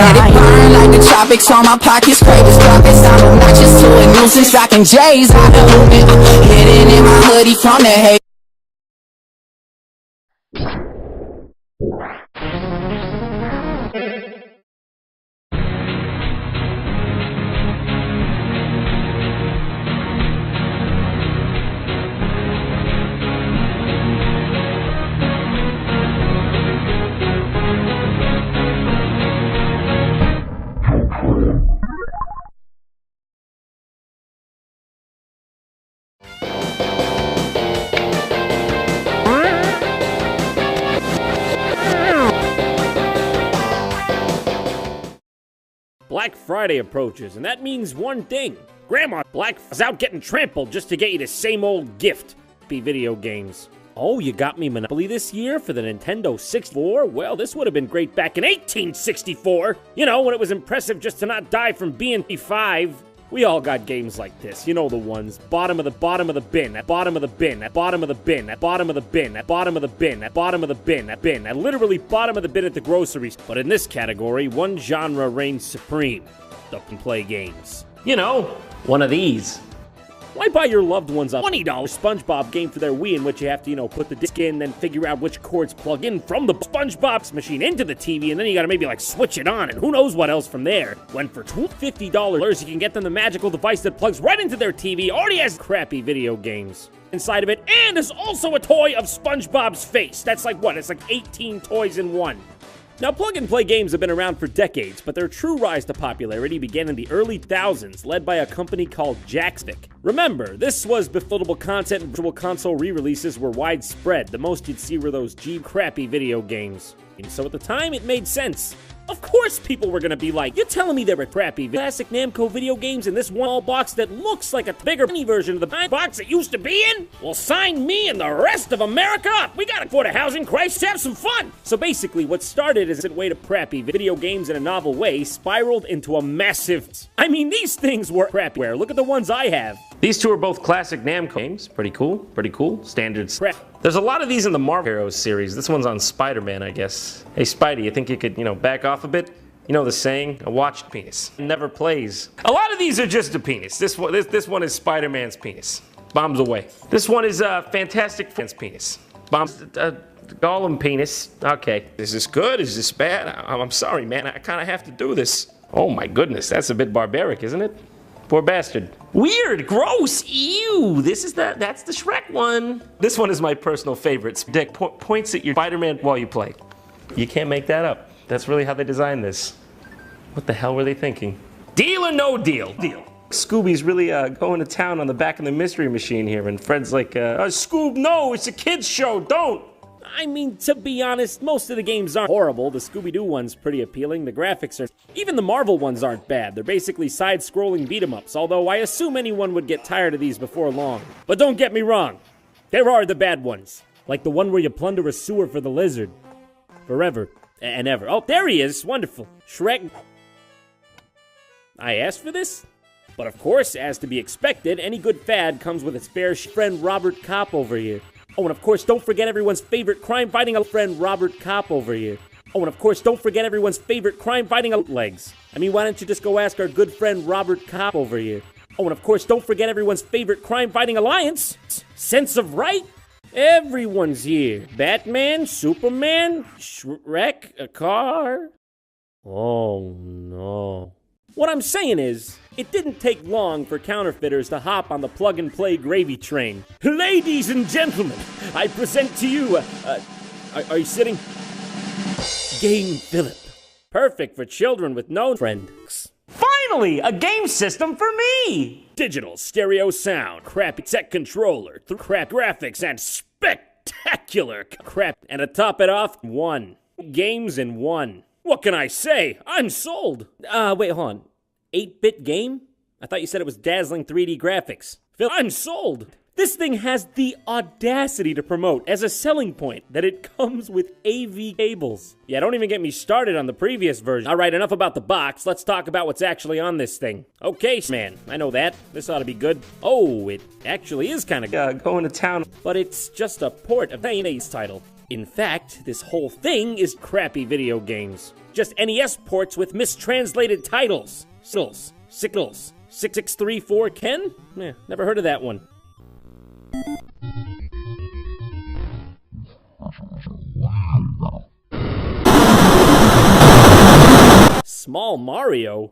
Let it burn like the tropics on my pockets, cravings profits. I'm obnoxious to a nuisance, rocking J's out of movement. Hidden in my hoodie from the hate. Black Friday approaches, and that means one thing. Grandma Black is out getting trampled just to get you the same old gift. Be video games. Oh, you got me Monopoly this year for the Nintendo 64? Well, this would have been great back in 1864. You know, when it was impressive just to not die from being 5. We all got games like this, you know the ones. Bottom of the bin, at bottom of the bin, at bottom of the bin, at bottom of the bin, at bottom of the bin, at bottom of the bin, at literally bottom of the bin at the groceries. But in this category, one genre reigns supreme. Don't play games. You know, one of these. Why buy your loved ones a $20 SpongeBob game for their Wii in which you have to, you know, put the disc in, then figure out which cords plug in from the SpongeBob machine into the TV, and then you gotta maybe like switch it on, and who knows what else from there. When for $50, you can get them the magical device that plugs right into their TV, already has crappy video games inside of it, and there's also a toy of SpongeBob's face. That's like what? It's like 18 toys in one. Now, plug-and-play games have been around for decades, but their true rise to popularity began in the early thousands, led by a company called Jackstick. Remember, this was befuddlable content and virtual console re-releases were widespread. The most you'd see were those crappy video games. And so at the time, it made sense. Of course people were gonna be like, you're telling me there were crappy classic Namco video games in this one box that looks like a bigger mini version of the box it used to be in? Well, sign me and the rest of America up! We gotta afford a housing crisis, have some fun! So basically, what started as a way to crappy video games in a novel way spiraled into a massive... I mean, these things were crappy. Look at the ones I have. These two are both classic Namco games. Pretty cool. Standard crap. There's a lot of these in the Marvel Heroes series. This one's on Spider-Man, I guess. Hey, Spidey, you think you could, you know, back off a bit? You know the saying, a watched penis never plays. A lot of these are just a penis. This one is Spider-Man's penis. Bombs away. This one is Fantastic Four's penis. Bombs, Gollum penis. Okay. Is this good? Is this bad? I'm sorry, man. I kind of have to do this. Oh my goodness, that's a bit barbaric, isn't it? Poor bastard. Weird, gross, ew. That's the Shrek one. This one is my personal favorite. Dick points at your Spider-Man while you play. You can't make that up. That's really how they designed this. What the hell were they thinking? Deal or no deal? Deal. Scooby's really going to town on the back of the mystery machine here, and Fred's like, Scoob, no, it's a kid's show, don't. I mean, to be honest, most of the games aren't horrible. The Scooby-Doo one's pretty appealing. The graphics are... Even the Marvel ones aren't bad. They're basically side-scrolling beat-em-ups, although I assume anyone would get tired of these before long. But don't get me wrong. There are the bad ones. Like the one where you plunder a sewer for the lizard. Forever and ever. Oh, there he is. Wonderful. Shrek. I asked for this? But of course, as to be expected, any good fad comes with its fair friend Robert Kopp over here. Oh, and of course, don't forget everyone's favorite crime-fighting friend, Robert Kopp, over here. Oh, and of course, don't forget everyone's favorite crime-fighting legs. I mean, why don't you just go ask our good friend, Robert Kopp, over here? Oh, and of course, don't forget everyone's favorite crime-fighting alliance, Sense of Right. Everyone's here. Batman, Superman, Shrek, a car. Oh, no. What I'm saying is, it didn't take long for counterfeiters to hop on the plug-and-play gravy train. Ladies and gentlemen, I present to you, are you sitting? Game Philip. Perfect for children with no friends. Finally, a game system for me! Digital stereo sound, crappy tech controller, crap graphics, and spectacular crap. And to top it off, one. Games in one. What can I say? I'm sold. Wait, hold on. 8-bit game? I thought you said it was dazzling 3D graphics. Phil, I'm sold. This thing has the audacity to promote as a selling point that it comes with AV cables. Yeah, don't even get me started on the previous version. All right, enough about the box. Let's talk about what's actually on this thing. Okay, man, I know that. This ought to be good. Oh, it actually is kind of going to town. But it's just a port of the title. In fact, this whole thing is crappy video games. Just NES ports with mistranslated titles. Sickles. 6634 Ken? Never heard of that one. Small Mario?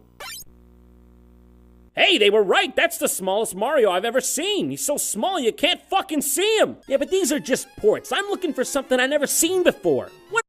Hey, they were right! That's the smallest Mario I've ever seen! He's so small you can't fucking see him! Yeah, but these are just ports. I'm looking for something I've never seen before. What?